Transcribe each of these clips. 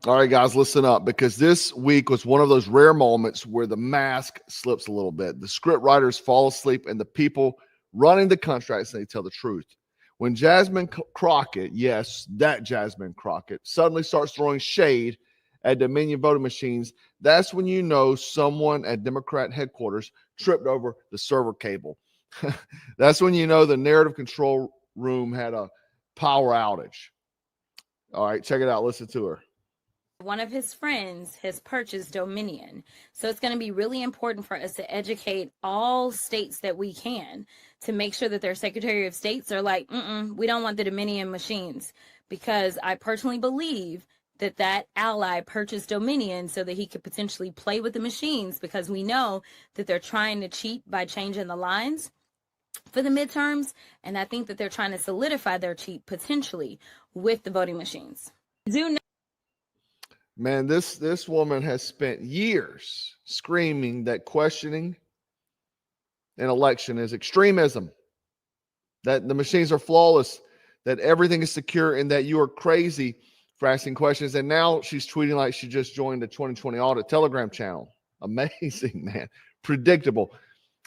All right, guys, listen up, because this week was one of those rare moments where the mask slips a little bit. The script writers fall asleep and the people running the contracts, they tell the truth. When Jasmine Crockett, yes, that Jasmine Crockett, suddenly starts throwing shade at Dominion voting machines, that's when you know someone at Democrat headquarters tripped over the server cable. That's when you know the narrative control room had a power outage. All right, check it out. Listen to her. One of his friends has purchased Dominion. So it's going to be really important for us to educate all states that we can to make sure that their Secretary of States are like, we don't want the Dominion machines, because I personally believe that that ally purchased Dominion so that he could potentially play with the machines, because we know that they're trying to cheat by changing the lines for the midterms. And I think that they're trying to solidify their cheat potentially with the voting machines. Man, this woman has spent years screaming that questioning an election is extremism, that the machines are flawless, that everything is secure, and that you are crazy for asking questions. And now she's tweeting like she just joined the 2020 audit Telegram channel. Amazing, man. Predictable.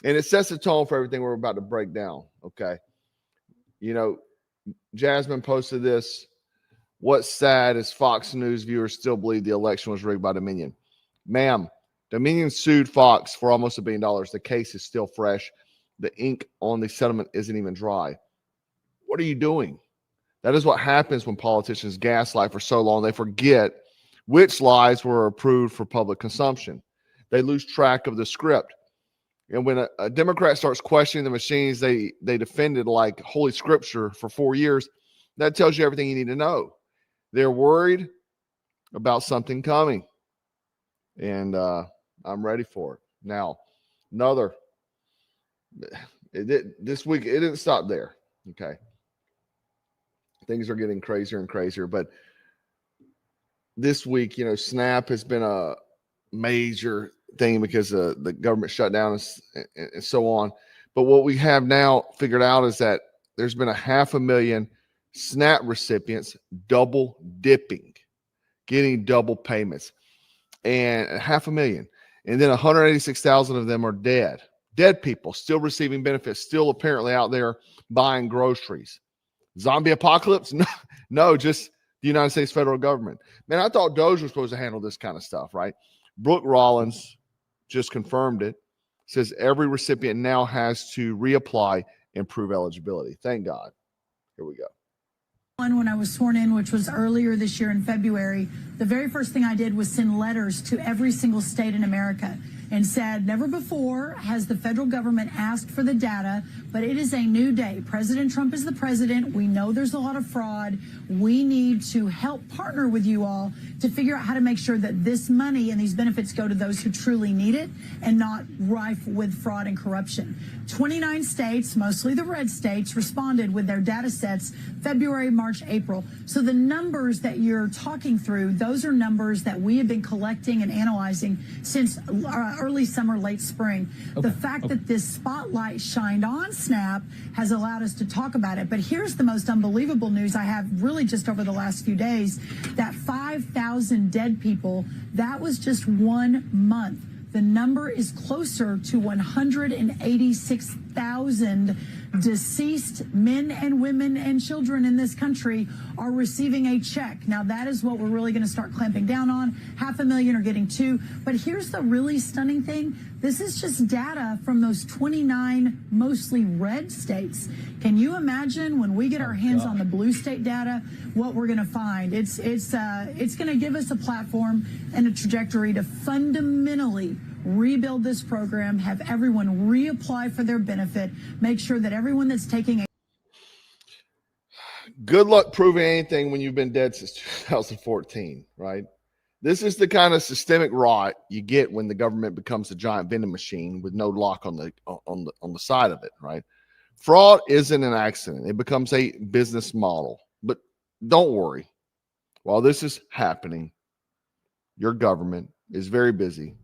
And it sets the tone for everything we're about to break down, okay? You know, Jasmine posted this. What's sad is Fox News viewers still believe the election was rigged by Dominion. Ma'am, Dominion sued Fox for almost $1 billion. The case is still fresh. The ink on the settlement isn't even dry. What are you doing? That is what happens when politicians gaslight for so long. They forget which lies were approved for public consumption. They lose track of the script. And when a Democrat starts questioning the machines they defended like Holy Scripture for 4 years, that tells you everything you need to know. They're worried about something coming, and I'm ready for it. Now, this week, it didn't stop there, okay? Things are getting crazier and crazier, but this week, you know, SNAP has been a major thing because the government shutdown and so on. But what we have now figured out is that there's been 500,000 SNAP recipients double dipping, getting double payments, and 500,000. And then 186,000 of them are dead people still receiving benefits, still apparently out there buying groceries. Zombie apocalypse? No, just the United States federal government. Man, I thought Doge was supposed to handle this kind of stuff, right? Brooke Rollins just confirmed it, says every recipient now has to reapply and prove eligibility. Thank God. Here we go. When I was sworn in, which was earlier this year in February, the very first thing I did was send letters to every single state in America and said, never before has the federal government asked for the data, but it is a new day. President Trump is the president. We know there's a lot of fraud. We need to help partner with you all to figure out how to make sure that this money and these benefits go to those who truly need it and not rife with fraud and corruption. 29 states, mostly the red states, responded with their data sets February, March, April. So the numbers that you're talking through, those are numbers that we have been collecting and analyzing since early summer, late spring. Okay. The fact that this spotlight shined on SNAP has allowed us to talk about it. But here's the most unbelievable news I have really just over the last few days, that 5,000 dead people, that was just 1 month. The number is closer to 186,000 deceased men and women and children in this country are receiving a check. Now, that is what we're really going to start clamping down on. 500,000 are getting 2. But here's the really stunning thing. This is just data from those 29 mostly red states. Can you imagine when we get our hands on the blue state data, what we're going to find? It's going to give us a platform and a trajectory to fundamentally rebuild this program, have everyone reapply for their benefit, make sure that everyone that's taking a... Good luck proving anything when you've been dead since 2014, right? This is the kind of systemic rot you get when the government becomes a giant vending machine with no lock on the side of it, right? Fraud isn't an accident. It becomes a business model. But don't worry. While this is happening, your government is very busy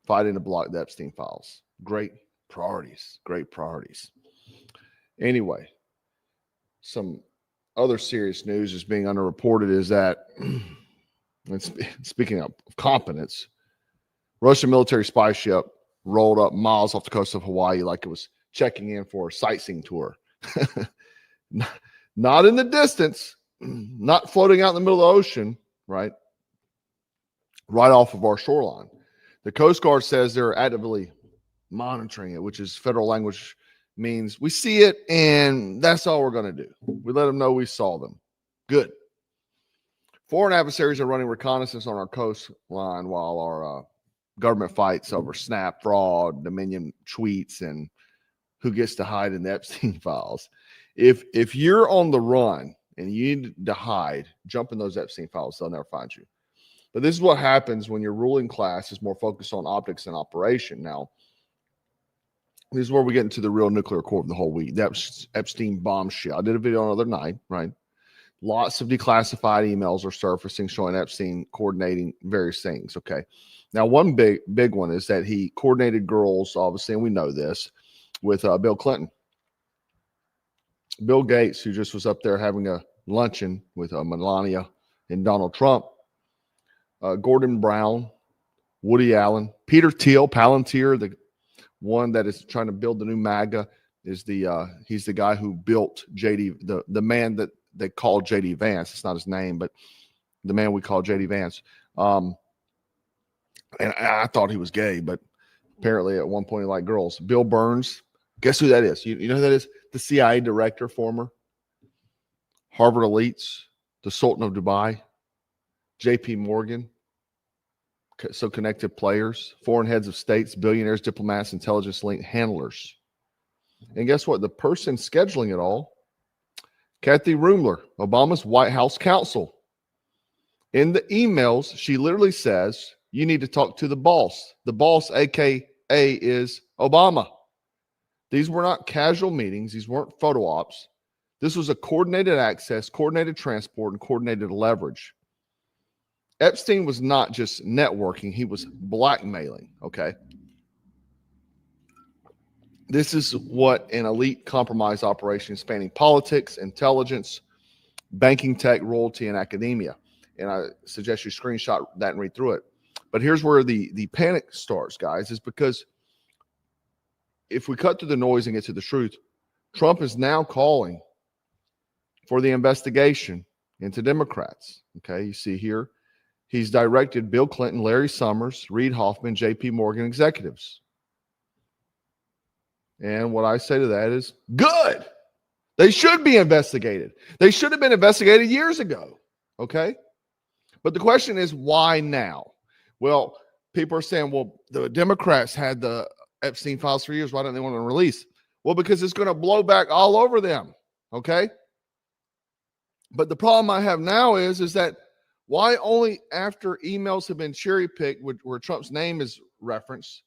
fighting to block the Epstein files. Great priorities. Great priorities. Anyway, some other serious news is being underreported is that And speaking of competence, Russian military spy ship rolled up miles off the coast of Hawaii like it was checking in for a sightseeing tour. Not in the distance, not floating out in the middle of the ocean, right? Right off of our shoreline. The Coast Guard says they're actively monitoring it, which is federal language means we see it and that's all we're going to do. We let them know we saw them. Good. Foreign adversaries are running reconnaissance on our coastline while our government fights over snap, fraud, Dominion tweets, and who gets to hide in the Epstein files. If you're on the run and you need to hide, jump in those Epstein files. They'll never find you. But this is what happens when your ruling class is more focused on optics and operation. Now, this is where we get into the real nuclear core of the whole week. That's Epstein bombshell. I did a video another night, right? Lots of declassified emails are surfacing showing Epstein coordinating various things. Okay. Now, one big one is that he coordinated girls, obviously, and we know this, with Bill Clinton. Bill Gates, who just was up there having a luncheon with Melania and Donald Trump, Gordon Brown, Woody Allen, Peter Thiel, Palantir, the one that is trying to build the new MAGA, is he's the guy who built JD, the man that they call JD Vance. It's not his name, but the man we call JD Vance. And I thought he was gay, but apparently at one point he liked girls. Bill Burns, guess who that is? You know who that is? The CIA director, former. Harvard elites, the Sultan of Dubai, JP Morgan. So connected players, foreign heads of states, billionaires, diplomats, intelligence link handlers. And guess what? The person scheduling it all, Kathy Rumler, Obama's White House counsel. In the emails, she literally says, you need to talk to the boss. The boss, AKA, is Obama. These were not casual meetings. These weren't photo ops. This was a coordinated access, coordinated transport, and coordinated leverage. Epstein was not just networking. He was blackmailing, okay? This is what an elite compromise operation spanning politics, intelligence, banking, tech, royalty, and academia. And I suggest you screenshot that and read through it. But here's where the panic starts, guys, is because if we cut through the noise and get to the truth, Trump is now calling for the investigation into Democrats. Okay, you see here, he's directed Bill Clinton, Larry Summers, Reid Hoffman, JP Morgan executives. And what I say to that is, good. They should be investigated. They should have been investigated years ago. Okay, but the question is, why now? Well, people are saying, well, the Democrats had the Epstein files for years. Why don't they want to release? Well, because it's going to blow back all over them. Okay. But the problem I have now is that why only after emails have been cherry picked where Trump's name is referenced?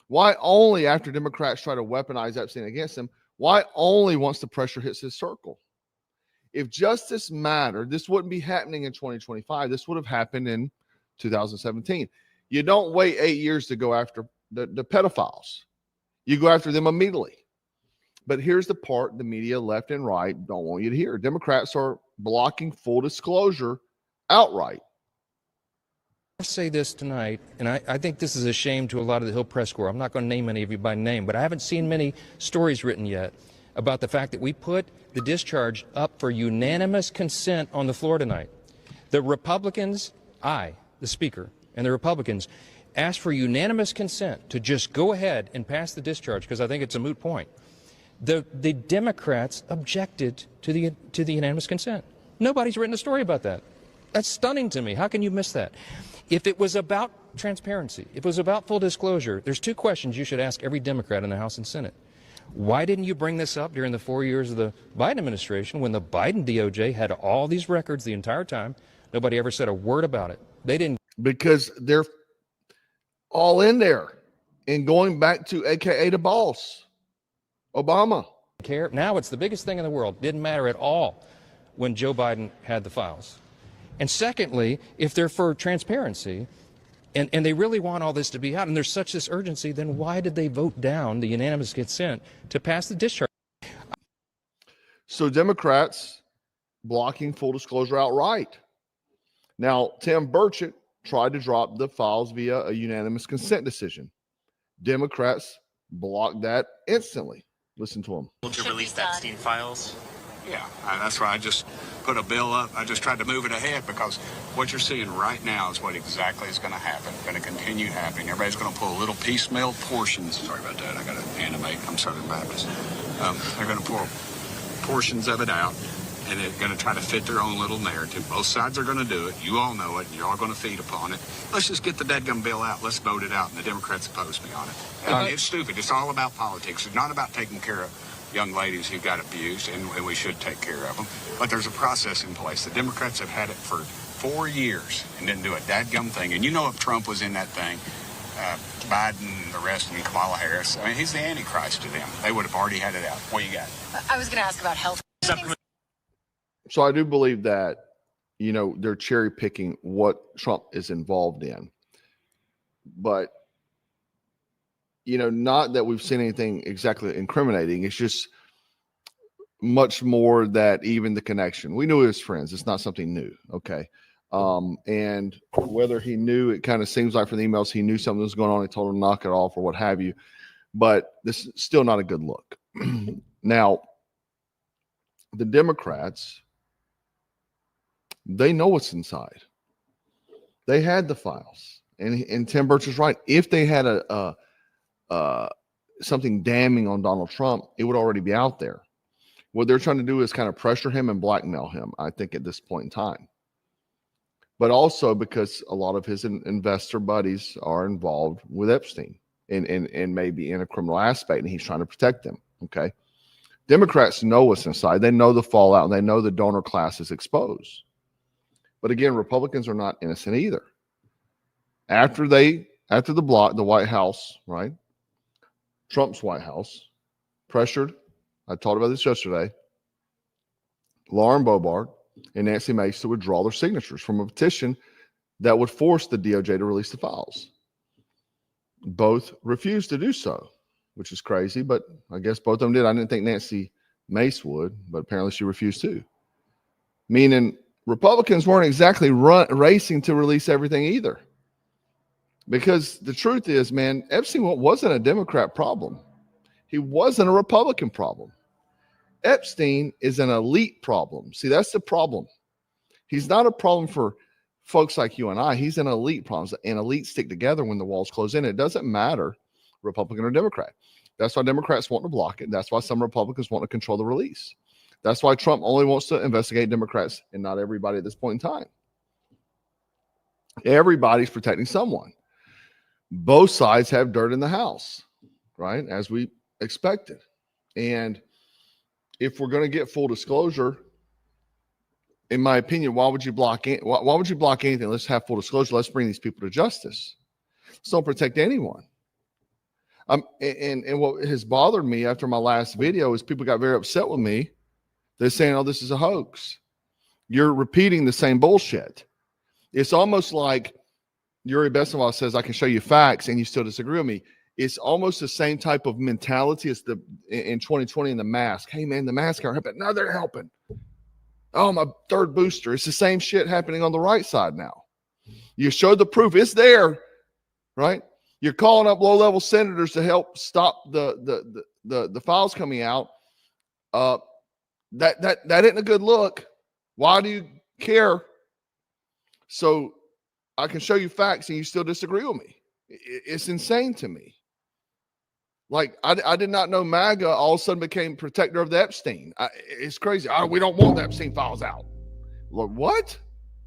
Why only after Democrats try to weaponize Epstein against him? Why only once the pressure hits his circle? If justice mattered, this wouldn't be happening in 2025. This would have happened in 2017. You don't wait 8 years to go after the pedophiles. You go after them immediately. But here's the part the media left and right don't want you to hear. Democrats are blocking full disclosure outright. I'll say this tonight, and I think this is a shame to a lot of the Hill Press Corps. I'm not going to name any of you by name, but I haven't seen many stories written yet about the fact that we put the discharge up for unanimous consent on the floor tonight. The Republicans, the Speaker, and the Republicans asked for unanimous consent to just go ahead and pass the discharge because I think it's a moot point. The Democrats objected to the unanimous consent. Nobody's written a story about that. That's stunning to me. How can you miss that? If it was about transparency, if it was about full disclosure, there's two questions you should ask every Democrat in the House and Senate. Why didn't you bring this up during the 4 years of the Biden administration when the Biden DOJ had all these records the entire time? Nobody ever said a word about it. They didn't. Because they're all in there and going back to AKA the boss, Obama. Care. Now it's the biggest thing in the world. Didn't matter at all when Joe Biden had the files. And secondly, if they're for transparency and they really want all this to be out and there's such this urgency, then why did they vote down the unanimous consent to pass the discharge? So Democrats blocking full disclosure outright. Now, Tim Burchett tried to drop the files via a unanimous consent decision. Democrats blocked that instantly. Listen to him. To release the Epstein files? Yeah, that's why I just put a bill up. I just tried to move it ahead because what you're seeing right now is what exactly is going to happen, going to continue happening. Everybody's going to pull little piecemeal portions. Sorry about that. I got to animate. I'm Southern Baptist. They're going to pull portions of it out, and they're going to try to fit their own little narrative. Both sides are going to do it. You all know it, and you're all going to feed upon it. Let's just get the dadgum bill out. Let's vote it out, and the Democrats oppose me on it. And it's stupid. It's all about politics. It's not about taking care of young ladies who got abused, and we should take care of them. But there's a process in place. The Democrats have had it for 4 years and didn't do a dadgum thing. And you know if Trump was in that thing, Biden, the rest, and Kamala Harris, I mean, he's the Antichrist to them. They would have already had it out. What you got? I was going to ask about health. So I do believe that, you know, they're cherry picking what Trump is involved in. But, you know, not that we've seen anything exactly incriminating. It's just much more that even the connection. We knew he was friends. It's not something new. Okay. And whether he knew, it kind of seems like from the emails, he knew something was going on. He told him to knock it off or what have you. But this is still not a good look. Now, the Democrats, they know what's inside. They had the files. And Tim Burch is right. If they had something damning on Donald Trump, it would already be out there. What they're trying to do is kind of pressure him and blackmail him, I think, at this point in time. But also because a lot of his investor buddies are involved with Epstein and maybe in a criminal aspect, and he's trying to protect them. Okay. Democrats know what's inside. They know the fallout, and they know the donor class is exposed. But again, Republicans are not innocent either. After the White House, right? Trump's White House pressured, I talked about this yesterday, Lauren Boebert and Nancy Mace to withdraw their signatures from a petition that would force the DOJ to release the files. Both refused to do so, which is crazy, but I guess both of them did. I didn't think Nancy Mace would, but apparently she refused to. Meaning Republicans weren't exactly racing to release everything either. Because the truth is, man, Epstein wasn't a Democrat problem. He wasn't a Republican problem. Epstein is an elite problem. See, that's the problem. He's not a problem for folks like you and I. He's an elite problem. And elites stick together when the walls close in. It doesn't matter, Republican or Democrat. That's why Democrats want to block it. That's why some Republicans want to control the release. That's why Trump only wants to investigate Democrats and not everybody at this point in time. Everybody's protecting someone. Both sides have dirt in the house, right? As we expected. And if we're going to get full disclosure, in my opinion, why would you block anything? Let's have full disclosure. Let's bring these people to justice. Let's don't protect anyone. And what has bothered me after my last video is people got very upset with me. They're saying, oh, this is a hoax. You're repeating the same bullshit. It's almost like Yuri Besenval says, I can show you facts and you still disagree with me. It's almost the same type of mentality as in 2020 in the mask. Hey, man, the mask aren't helping. No, they're helping. Oh, my third booster. It's the same shit happening on the right side now. You showed the proof. It's there, right? You're calling up low-level senators to help stop the files coming out. That isn't a good look. Why do you care? So I can show you facts and you still disagree with me. It's insane to me. Like, I did not know MAGA all of a sudden became protector of the Epstein. It's crazy. We don't want the Epstein files out. Look, what?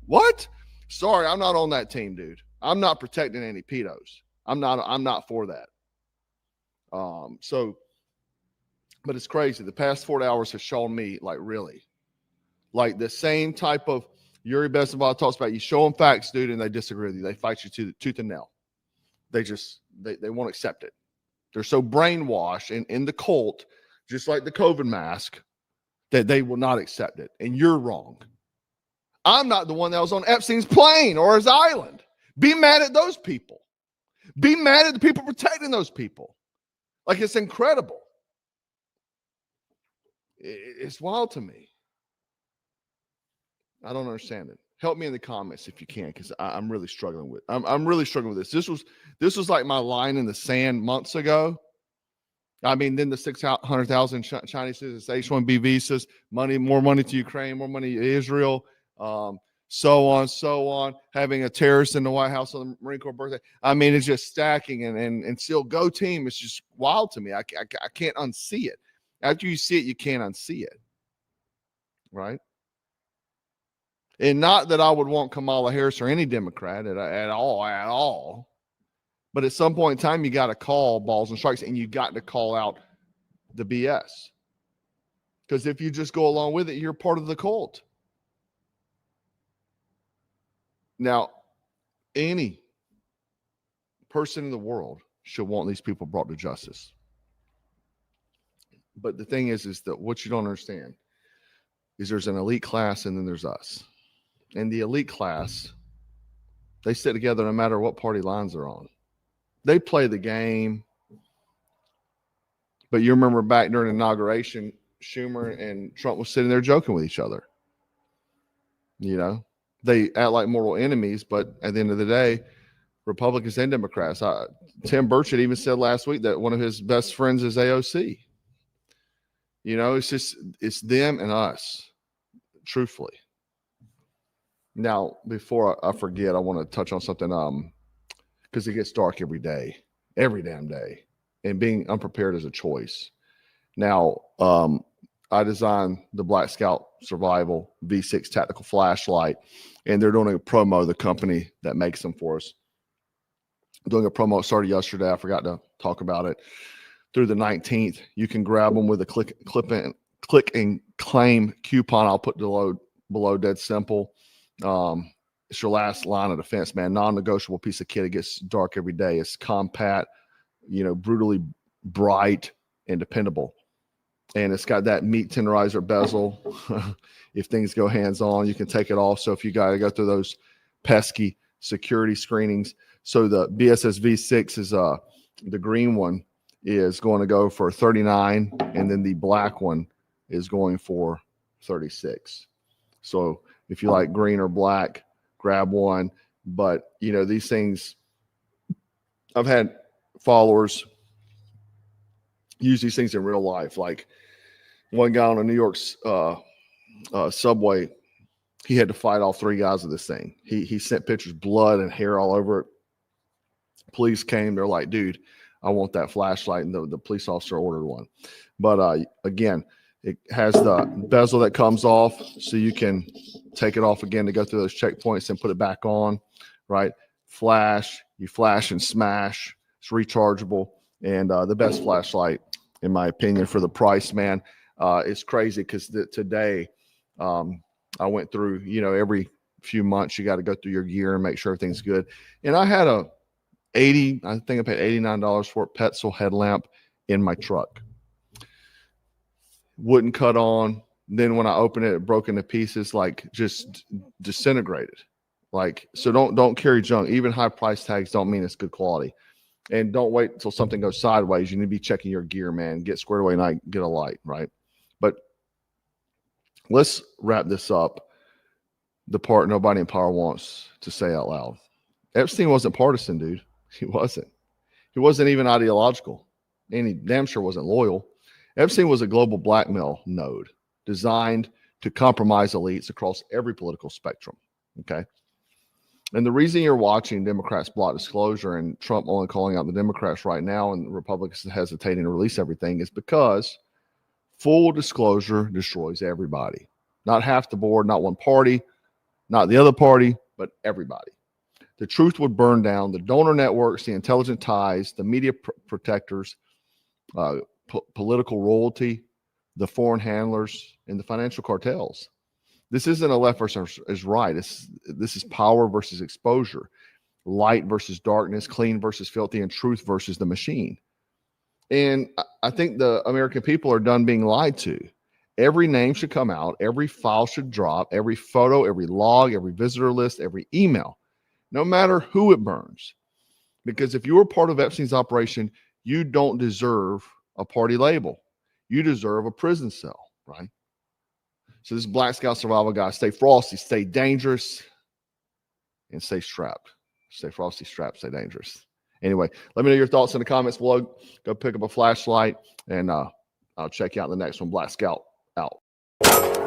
What? Sorry, I'm not on that team, dude. I'm not protecting any pedos. I'm not for that. But it's crazy. The past 4 hours has shown me, like, really, like the same type of Yuri Besenval talks about. You show them facts, dude, and they disagree with you. They fight you to tooth and nail. They won't accept it. They're so brainwashed and in the cult, just like the COVID mask, that they will not accept it. And you're wrong. I'm not the one that was on Epstein's plane or his island. Be mad at those people. Be mad at the people protecting those people. Like, it's incredible. It's wild to me. I don't understand it. help me in the comments if you can, because I'm really struggling with. I'm really struggling with this. This was like my line in the sand months ago. I mean, then the 600,000 Chinese citizens, H-1B visas, more money to Ukraine, more money to Israel, so on. Having a terrorist in the White House on the Marine Corps birthday. I mean, it's just stacking and still go team. It's just wild to me. I can't unsee it. After you see it, you can't unsee it, right? And not that I would want Kamala Harris or any Democrat at all. But at some point in time, you got to call balls and strikes, and you got to call out the BS. Because if you just go along with it, you're part of the cult. Now, any person in the world should want these people brought to justice. But the thing is that what you don't understand is there's an elite class and then there's us. And the elite class, they sit together no matter what party lines they're on. They play the game. But you remember back during inauguration, Schumer and Trump was sitting there joking with each other. You know, they act like mortal enemies, but at the end of the day, Republicans and Democrats. Tim Burchett even said last week that one of his best friends is AOC. You know, it's them and us, truthfully. Now, before I forget, I want to touch on something, because it gets dark every damn day, and being unprepared is a choice. Now, I designed the Black Scout Survival V6 Tactical Flashlight, and they're doing a promo, the company that makes them for us. Doing a promo. It started yesterday. I forgot to talk about it. Through the 19th, you can grab them with a click and claim coupon. I'll put below, dead simple. It's your last line of defense, man. Non-negotiable piece of kit. It gets dark every day. It's compact, brutally bright and dependable. And it's got that meat tenderizer bezel. If things go hands-on, you can take it off. So if you got to go through those pesky security screenings. So the BSS V6 is the green one is going to go for $39, and then the black one is going for $36. So if you like green or black, grab one. But these things, I've had followers use these things in real life. Like one guy on a New York subway, he had to fight all three guys with this thing. He sent pictures, blood and hair all over it. Police came. They're like, dude, I want that flashlight. And the police officer ordered one. But again, it has the bezel that comes off, so you can take it off again to go through those checkpoints and put it back on, right? You flash and smash. It's rechargeable. And the best flashlight, in my opinion, for the price, man. It's crazy because today I went through, every few months you got to go through your gear and make sure everything's good. And I had I think I paid $89 for a Petzl headlamp in my truck. Wouldn't cut on. Then when I opened it, it broke into pieces, like just disintegrated. Like, so don't carry junk. Even high price tags don't mean it's good quality. And don't wait until something goes sideways. You need to be checking your gear, man. Get squared away and get a light, right? But let's wrap this up. The part nobody in power wants to say out loud. Epstein wasn't partisan, dude. He wasn't. He wasn't even ideological. And he damn sure wasn't loyal. Epstein was a global blackmail node designed to compromise elites across every political spectrum. Okay. And the reason you're watching Democrats block disclosure and Trump only calling out the Democrats right now and the Republicans hesitating to release everything is because full disclosure destroys everybody. Not half the board, not one party, not the other party, but everybody. The truth would burn down the donor networks, the intelligent ties, the media protectors, political royalty, the foreign handlers, and the financial cartels. This isn't a left versus right. This is power versus exposure, light versus darkness, clean versus filthy, and truth versus the machine. And I think the American people are done being lied to. Every name should come out. Every file should drop. Every photo, every log, every visitor list, every email, no matter who it burns. Because if you were part of Epstein's operation, you don't deserve a party label. You deserve a prison cell, right? So this Black Scout Survival guy, stay frosty, stay dangerous, and stay strapped. Stay frosty, strapped, stay dangerous. Anyway, let me know your thoughts in the comments below. Go pick up a flashlight, and I'll check you out in the next one. Black Scout out.